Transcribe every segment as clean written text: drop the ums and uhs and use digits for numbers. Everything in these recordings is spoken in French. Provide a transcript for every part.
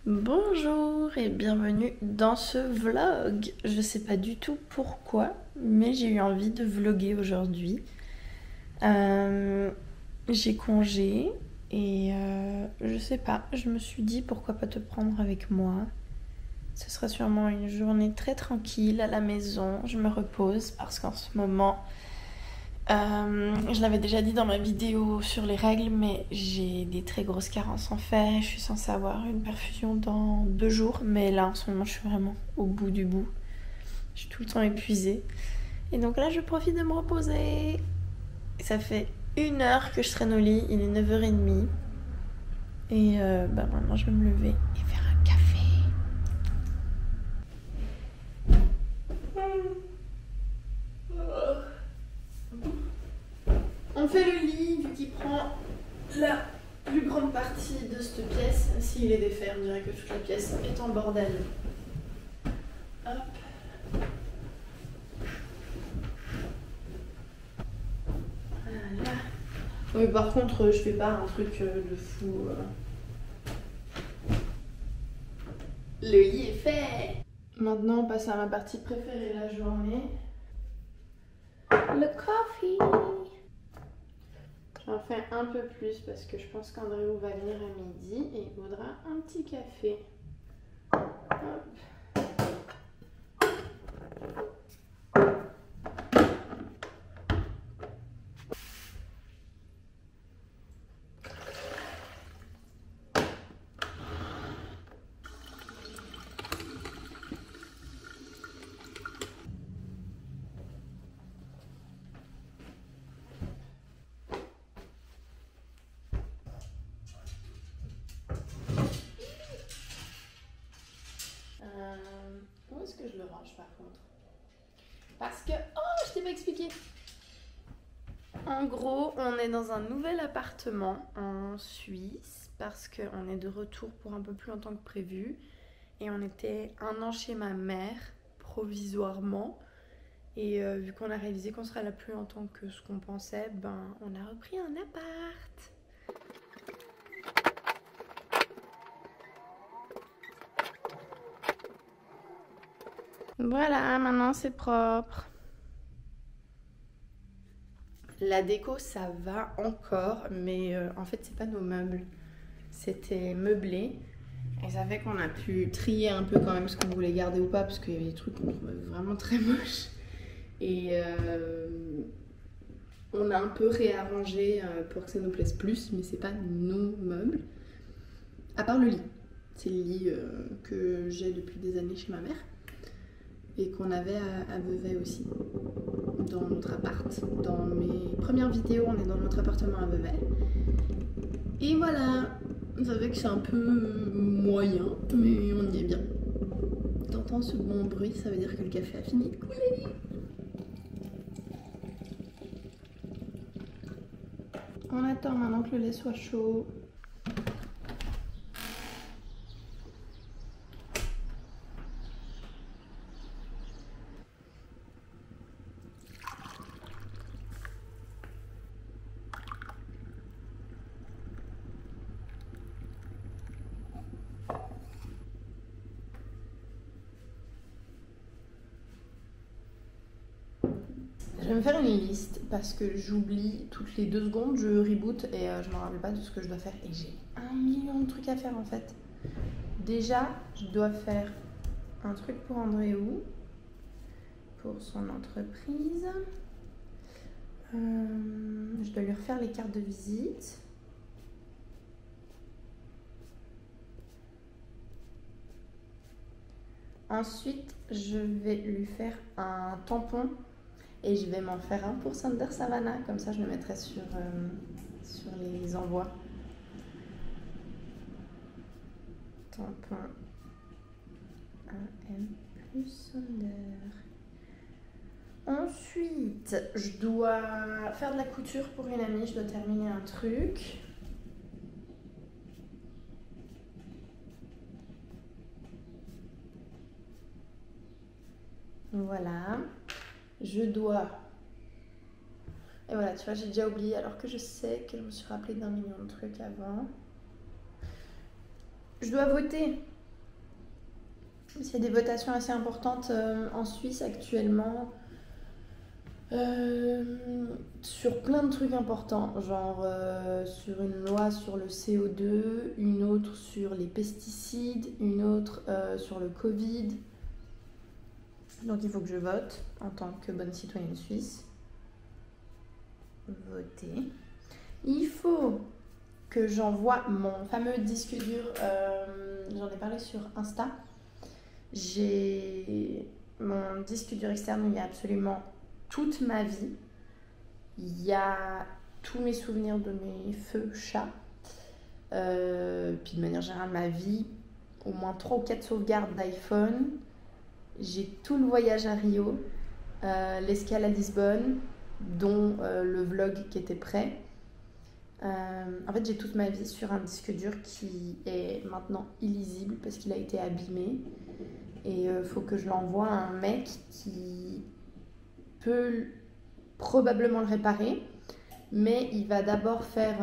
Bonjour et bienvenue dans ce vlog. Je sais pas du tout pourquoi, mais j'ai eu envie de vlogger aujourd'hui. J'ai congé et je sais pas, je me suis dit pourquoi pas te prendre avec moi. Ce sera sûrement une journée très tranquille à la maison. Je me repose parce qu'en ce moment, je l'avais déjà dit dans ma vidéo sur les règles, mais j'ai des très grosses carences en fer. Je suis censée avoir une perfusion dans 2 jours, mais là en ce moment je suis vraiment au bout du bout. Je suis tout le temps épuisée. Et donc là je profite de me reposer. Ça fait 1 heure que je traîne au lit, il est 9h30. Et maintenant je vais me lever et faire un café. On fait le lit vu qu'il prend la plus grande partie de cette pièce. S'il est défait, on dirait que toute la pièce est en bordel. Hop. Voilà. Oui, par contre, je fais pas un truc de fou. Le lit est fait. Maintenant, on passe à ma partie préférée de la journée. Le coffee. J'en fais un peu plus parce que je pense qu'Andréou va venir à midi et il voudra un petit café. Hop. Où est-ce que je le range par contre? Parce que... Oh, je t'ai pas expliqué. En gros, on est dans un nouvel appartement en Suisse parce qu'on est de retour pour un peu plus longtemps que prévu. Et on était 1 an chez ma mère, provisoirement. Et vu qu'on a réalisé qu'on serait là plus longtemps que ce qu'on pensait, on a repris un appart. Voilà, maintenant c'est propre. La déco, ça va encore, mais en fait, c'est pas nos meubles. C'était meublé. Et ça fait qu'on a pu trier un peu quand même ce qu'on voulait garder ou pas, parce qu'il y avait des trucs qu'on trouvait vraiment très moches. Et on a un peu réarrangé pour que ça nous plaise plus, mais c'est pas nos meubles. À part le lit. C'est le lit que j'ai depuis des années chez ma mère. Et qu'on avait à Vevey aussi, dans notre appart. Dans mes premières vidéos, on est dans notre appartement à Vevey. Et voilà, ça fait que c'est un peu moyen, mais on y est bien. T'entends ce bon bruit, ça veut dire que le café a fini de couler. On attend maintenant que le lait soit chaud. Je vais me faire une liste parce que j'oublie toutes les 2 secondes, je reboot et je me rappelle pas de ce que je dois faire. Et j'ai 1 million de trucs à faire en fait. Déjà, je dois faire un truc pour Andréou, pour son entreprise. Je dois lui refaire les cartes de visite. Ensuite, je vais lui faire un tampon et je vais m'en faire un pour Sander Savannah. Comme ça, je le mettrai sur les envois. Tampon AM plus Sander. Ensuite, je dois faire de la couture pour une amie. Je dois terminer un truc. Voilà. Je dois... Et voilà, tu vois, j'ai déjà oublié alors que je sais que je me suis rappelée d'1 million de trucs avant. Je dois voter Il y a des votations assez importantes en Suisse actuellement. Sur plein de trucs importants, genre sur une loi sur le CO2, une autre sur les pesticides, une autre sur le Covid. Donc il faut que je vote en tant que bonne citoyenne suisse. Voter. Il faut que j'envoie mon fameux disque dur, j'en ai parlé sur Insta. J'ai mon disque dur externe où il y a absolument toute ma vie. Il y a tous mes souvenirs de mes feux chats. Puis de manière générale, ma vie. Au moins 3 ou 4 sauvegardes d'iPhone. J'ai tout le voyage à Rio. L'escale à Lisbonne, dont le vlog qui était prêt. En fait, j'ai toute ma vie sur un disque dur qui est maintenant illisible parce qu'il a été abîmé. Et il faut que je l'envoie à un mec qui peut probablement le réparer, mais il va d'abord faire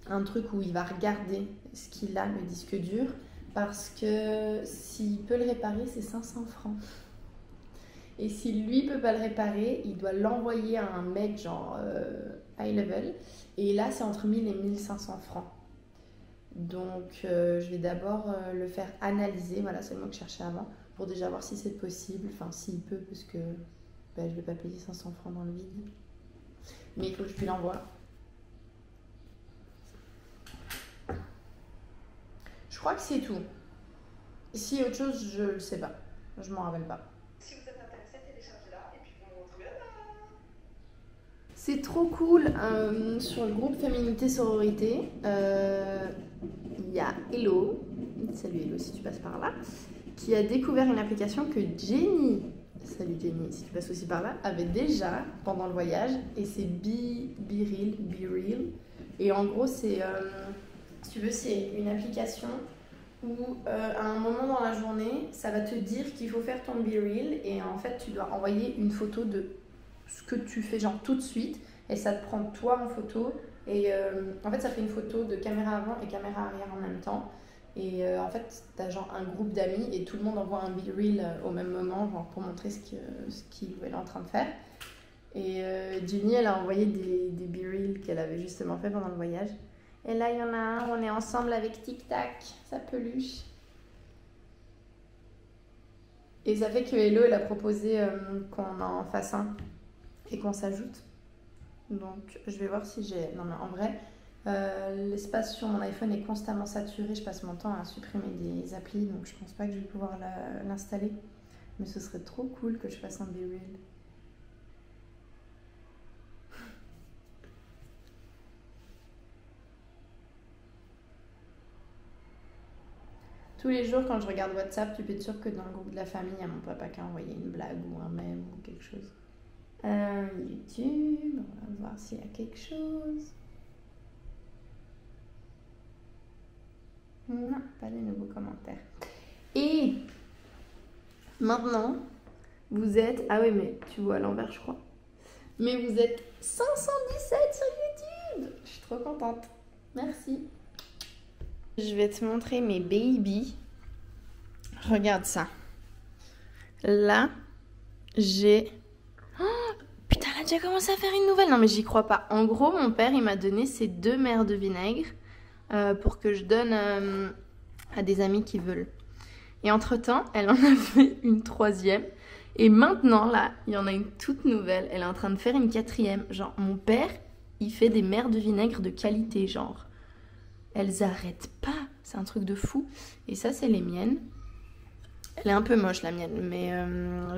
un truc où il va regarder ce qu'il a, le disque dur, parce que s'il peut le réparer, c'est 500 francs. Et si lui peut pas le réparer, il doit l'envoyer à un mec genre high level, et là c'est entre 1000 et 1500 francs. Donc je vais d'abord le faire analyser, voilà, c'est le mot que je cherchais avant, pour déjà voir si c'est possible, enfin s'il peut, parce que je vais pas payer 500 francs dans le vide. Mais il faut que je lui l'envoie. Je crois que c'est tout. Si autre chose, je le sais pas. Je m'en rappelle pas. Si vous êtes intéressé, téléchargez-la et puis vous me retrouvez là. C'est trop cool. Sur le groupe Féminité Sororité, il y a Hello, salut Hello si tu passes par là, qui a découvert une application que Jenny, salut Jenny si tu passes aussi par là, avait déjà pendant le voyage, et c'est Be Real. Et en gros c'est, si tu veux, c'est une application où à un moment dans la journée, ça va te dire qu'il faut faire ton Be Real, et en fait tu dois envoyer une photo de ce que tu fais genre tout de suite, et ça te prend toi en photo, et en fait ça fait une photo de caméra avant et caméra arrière en même temps, et en fait t'as genre un groupe d'amis et tout le monde envoie un Be Real au même moment, genre pour montrer ce qu'il est en train de faire. Et Jenny elle a envoyé des Be Real qu'elle avait justement fait pendant le voyage, et là il y en a un, on est ensemble avec Tic Tac, sa peluche. Et ça fait que Hello elle a proposé qu'on en fasse un et qu'on s'ajoute. Donc je vais voir si j'ai... Non mais en vrai, l'espace sur mon iPhone est constamment saturé. Je passe mon temps à supprimer des applis, donc je pense pas que je vais pouvoir l'installer. Mais ce serait trop cool que je fasse un Be Real. Tous les jours quand je regarde WhatsApp, tu peux être sûr que dans le groupe de la famille, il y a mon papa qui a envoyé une blague ou un mème ou quelque chose. YouTube, on va voir s'il y a quelque chose. Non, pas de nouveaux commentaires. Et maintenant, vous êtes... Ah oui, mais tu vois à l'envers, je crois. Mais vous êtes 517 sur YouTube. Je suis trop contente. Merci. Je vais te montrer mes babies. Regarde ça. Là, j'ai... Oh, putain, elle a déjà commencé à faire une nouvelle. Non, mais j'y crois pas. En gros, mon père, il m'a donné ces 2 mères de vinaigre pour que je donne à des amis qui veulent. Et entre-temps, elle en a fait une 3e. Et maintenant, là, il y en a une toute nouvelle. Elle est en train de faire une 4e. Genre, mon père, il fait des mères de vinaigre de qualité, genre. Elles arrêtent pas. C'est un truc de fou. Et ça, c'est les miennes. Elle est un peu moche, la mienne, mais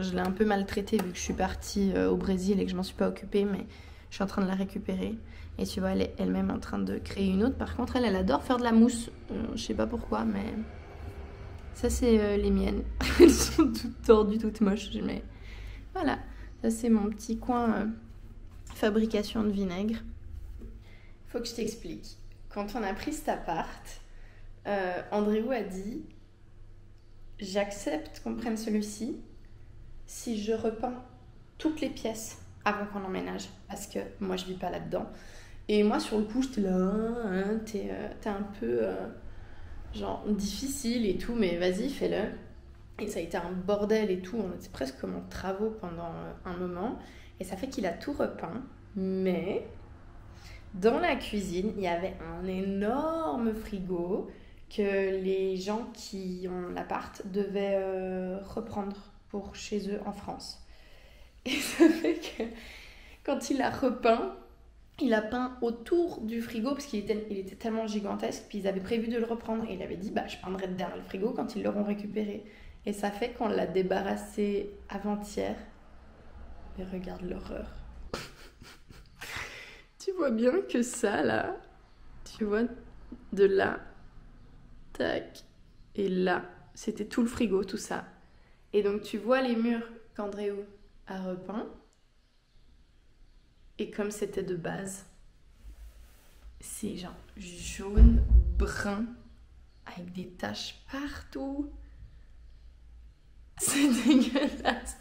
je l'ai un peu maltraitée vu que je suis partie au Brésil et que je m'en suis pas occupée, mais je suis en train de la récupérer. Et tu vois, elle est elle-même en train de créer une autre. Par contre, elle adore faire de la mousse. Je sais pas pourquoi, mais ça, c'est les miennes. Elles sont toutes tordues, toutes moches, mais voilà. Ça, c'est mon petit coin fabrication de vinaigre. Faut que je t'explique. Quand on a pris cet appart, Andréou a dit... J'accepte qu'on prenne celui-ci si je repeins toutes les pièces avant qu'on emménage. Parce que moi, je vis pas là-dedans. Et moi, sur le coup, j'étais là, t'es un peu genre difficile et tout, mais vas-y, fais-le. Et ça a été un bordel et tout, on était presque comme en travaux pendant un moment. Et ça fait qu'il a tout repeint. Mais dans la cuisine, il y avait un énorme frigo que les gens qui ont l'appart devaient reprendre pour chez eux en France. Et ça fait que quand il a repeint, il a peint autour du frigo parce qu'il était tellement gigantesque. Puis ils avaient prévu de le reprendre. Et il avait dit, je peindrai derrière le frigo quand ils l'auront récupéré. Et ça fait qu'on l'a débarrassé avant-hier. Mais regarde l'horreur. Tu vois bien que ça, là, tu vois, de là, tac, et là, c'était tout le frigo, tout ça. Et donc, tu vois les murs qu'Andréou a repeints. Et comme c'était de base, c'est genre jaune, brun, avec des taches partout. C'est dégueulasse.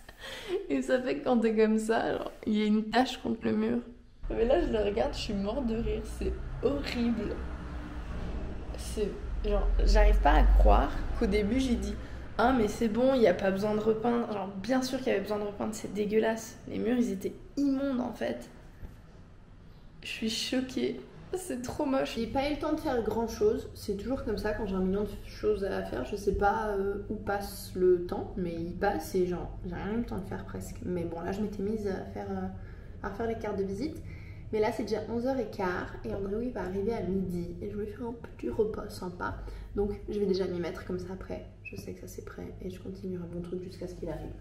Et ça fait que quand t'es comme ça, il y a une tache contre le mur. Mais là, je le regarde, je suis morte de rire. C'est horrible. C'est genre, j'arrive pas à croire qu'au début, j'ai dit « Ah, mais c'est bon, il n'y a pas besoin de repeindre. » Genre, bien sûr qu'il y avait besoin de repeindre, c'est dégueulasse. Les murs, ils étaient immondes, en fait. Je suis choquée. C'est trop moche. J'ai pas eu le temps de faire grand chose. C'est toujours comme ça quand j'ai un million de choses à faire. Je sais pas où passe le temps, mais il passe et genre j'ai rien eu le temps de faire presque. Mais bon, là je m'étais mise à refaire les cartes de visite. Mais là c'est déjà 11h15 et Andréou il va arriver à midi et je vais faire un petit repas sympa. Donc je vais déjà m'y mettre comme ça après. Je sais que ça c'est prêt et je continuerai mon truc jusqu'à ce qu'il arrive.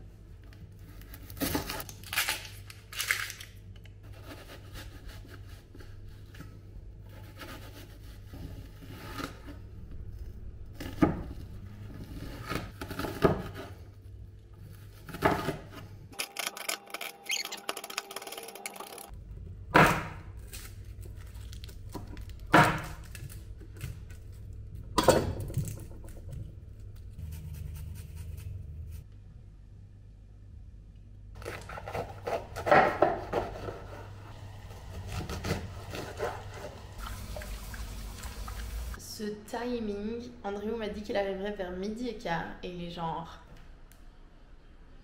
Ce timing, Andréou m'a dit qu'il arriverait vers 12h15 et il est genre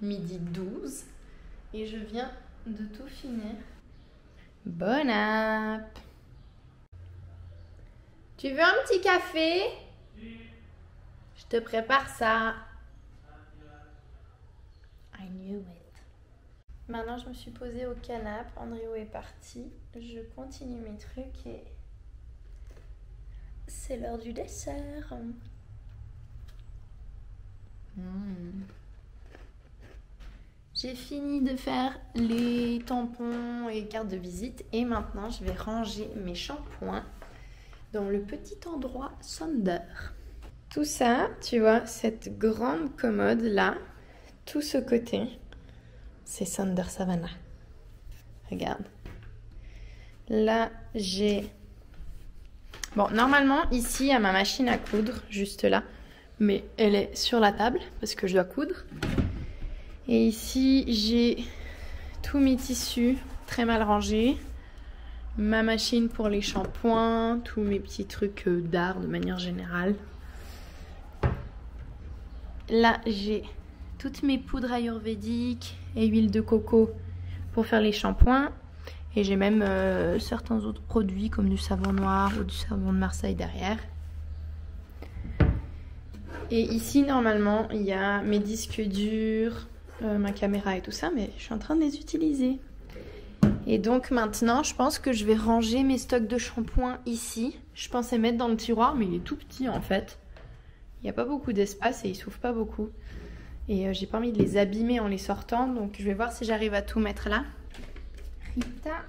12h12 et je viens de tout finir. Bon app. Tu veux un petit café? Je te prépare ça. I knew it. Maintenant je me suis posée au canapé, Andréou est parti. Je continue mes trucs et c'est l'heure du dessert. J'ai fini de faire les tampons et cartes de visite et maintenant je vais ranger mes shampoings dans le petit endroit Sonder. Tout ça, tu vois, cette grande commode là, tout ce côté, c'est Sonder Savannah. Regarde. Là, j'ai... Bon, normalement, ici, il y a ma machine à coudre, juste là. Mais elle est sur la table, parce que je dois coudre. Et ici, j'ai tous mes tissus très mal rangés. Ma machine pour les shampoings, tous mes petits trucs d'art de manière générale. Là, j'ai toutes mes poudres ayurvédiques et huile de coco pour faire les shampoings. Et j'ai même certains autres produits comme du savon noir ou du savon de Marseille derrière. Et ici, normalement, il y a mes disques durs, ma caméra et tout ça, mais je suis en train de les utiliser. Et donc maintenant, je pense que je vais ranger mes stocks de shampoing ici. Je pensais mettre dans le tiroir, mais il est tout petit en fait. Il n'y a pas beaucoup d'espace et il s'ouvre pas beaucoup. Et j'ai pas envie de les abîmer en les sortant, donc je vais voir si j'arrive à tout mettre là. Rita.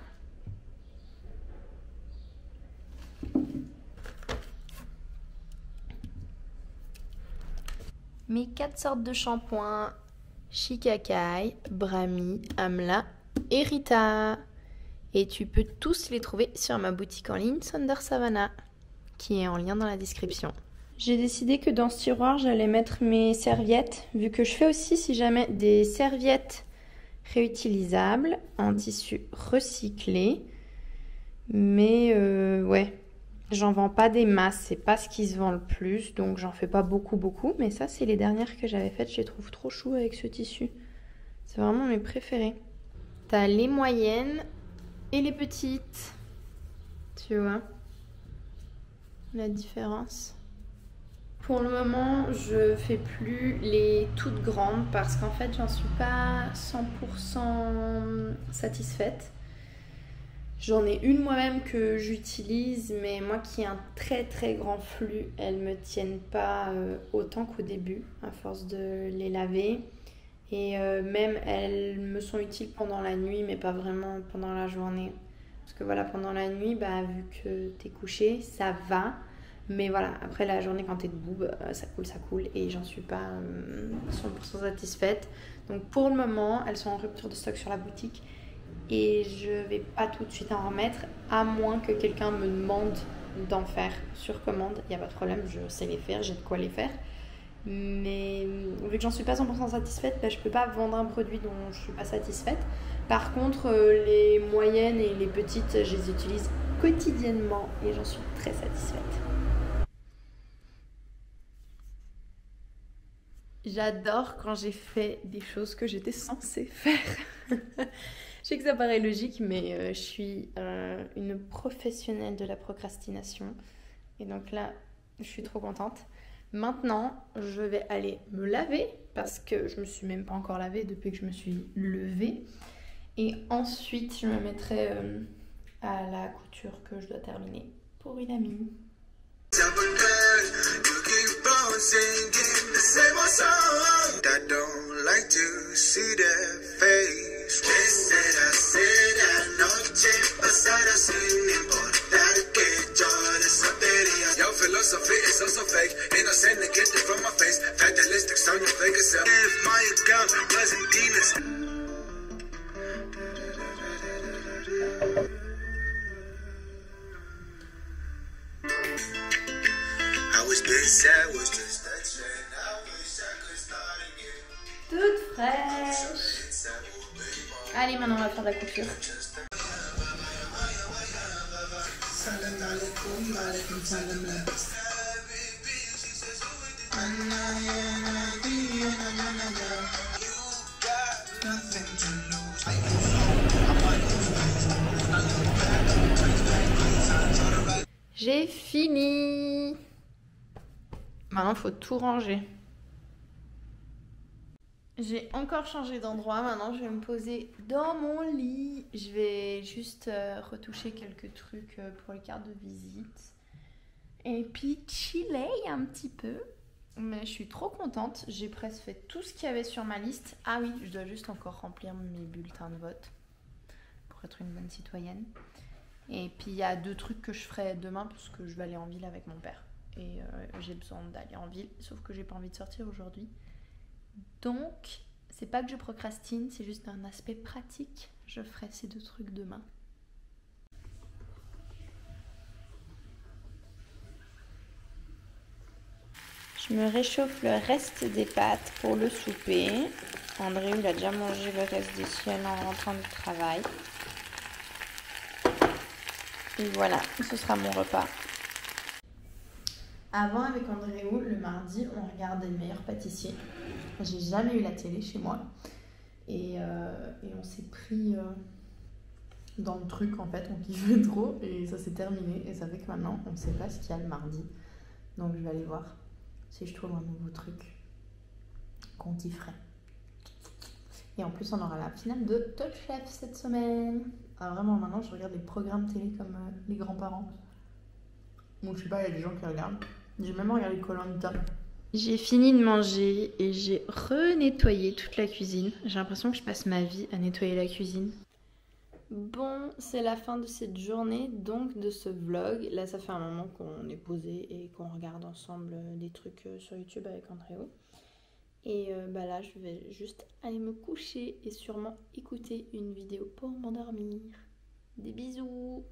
Mes 4 sortes de shampoings, Shikakai, Brahmi, Amla et Rita. Et tu peux tous les trouver sur ma boutique en ligne Sonder Savannah, qui est en lien dans la description. J'ai décidé que dans ce tiroir, j'allais mettre mes serviettes, vu que je fais aussi, si jamais, des serviettes réutilisables en tissu recyclé. Mais ouais, J'en vends pas des masses, c'est pas ce qui se vend le plus, donc j'en fais pas beaucoup. Mais ça, c'est les dernières que j'avais faites. Je les trouve trop chou avec ce tissu. C'est vraiment mes préférés. T'as les moyennes et les petites. Tu vois la différence? Pour le moment, je fais plus les toutes grandes parce qu'en fait, j'en suis pas 100% satisfaite. J'en ai une moi-même que j'utilise, mais moi qui ai un très grand flux, elles me tiennent pas autant qu'au début, à force de les laver. Et même elles me sont utiles pendant la nuit, mais pas vraiment pendant la journée. Parce que voilà, pendant la nuit, bah, vu que t'es couché, ça va. Mais voilà, après la journée quand t'es debout, ça coule. Et j'en suis pas 100% satisfaite. Donc pour le moment, elles sont en rupture de stock sur la boutique. Et je vais pas tout de suite en remettre, à moins que quelqu'un me demande d'en faire sur commande. Il n'y a pas de problème, je sais les faire, j'ai de quoi les faire. Mais vu que j'en suis pas 100% satisfaite, bah, je peux pas vendre un produit dont je suis pas satisfaite. Par contre, les moyennes et les petites, je les utilise quotidiennement et j'en suis très satisfaite. J'adore quand j'ai fait des choses que j'étais censée faire. Je sais que ça paraît logique, mais je suis une professionnelle de la procrastination. Et donc là, je suis trop contente. Maintenant, je vais aller me laver parce que je me suis même pas encore lavée depuis que je me suis levée. Et ensuite, je me mettrai à la couture que je dois terminer pour une amie. Toute fraîche. Allez, maintenant on va faire de la couture. J'ai fini. Maintenant, il faut tout ranger. J'ai encore changé d'endroit. Maintenant, je vais me poser dans mon lit. Je vais juste retoucher quelques trucs pour les cartes de visite. Et puis chiller un petit peu. Mais je suis trop contente. J'ai presque fait tout ce qu'il y avait sur ma liste. Ah oui, je dois juste encore remplir mes bulletins de vote pour être une bonne citoyenne. Et puis il y a 2 trucs que je ferai demain parce que je vais aller en ville avec mon père. Et j'ai besoin d'aller en ville, sauf que j'ai pas envie de sortir aujourd'hui. Donc, c'est pas que je procrastine, c'est juste un aspect pratique. Je ferai ces 2 trucs demain. Je me réchauffe le reste des pâtes pour le souper. André, il a déjà mangé le reste des siennes en rentrant du travail. Et voilà, ce sera mon repas. Avant, avec Andréo, le mardi, on regardait Le Meilleur Pâtissier. J'ai jamais eu la télé chez moi. Et on s'est pris dans le truc, en fait. On kiffait trop et ça s'est terminé. Et ça fait que maintenant, on ne sait pas ce qu'il y a le mardi. Donc, je vais aller voir si je trouve un nouveau truc qu'on kifferait. Et en plus, on aura la finale de Top Chef cette semaine. Alors vraiment, maintenant, je regarde les programmes télé comme les grands-parents. Bon, je sais pas, il y a des gens qui regardent. J'ai même regardé Koh-Lanta. J'ai fini de manger et j'ai renettoyé toute la cuisine. J'ai l'impression que je passe ma vie à nettoyer la cuisine. Bon, c'est la fin de cette journée, donc de ce vlog. Là, ça fait un moment qu'on est posé et qu'on regarde ensemble des trucs sur YouTube avec Andréo. Et bah là, je vais juste aller me coucher et sûrement écouter une vidéo pour m'endormir. Des bisous!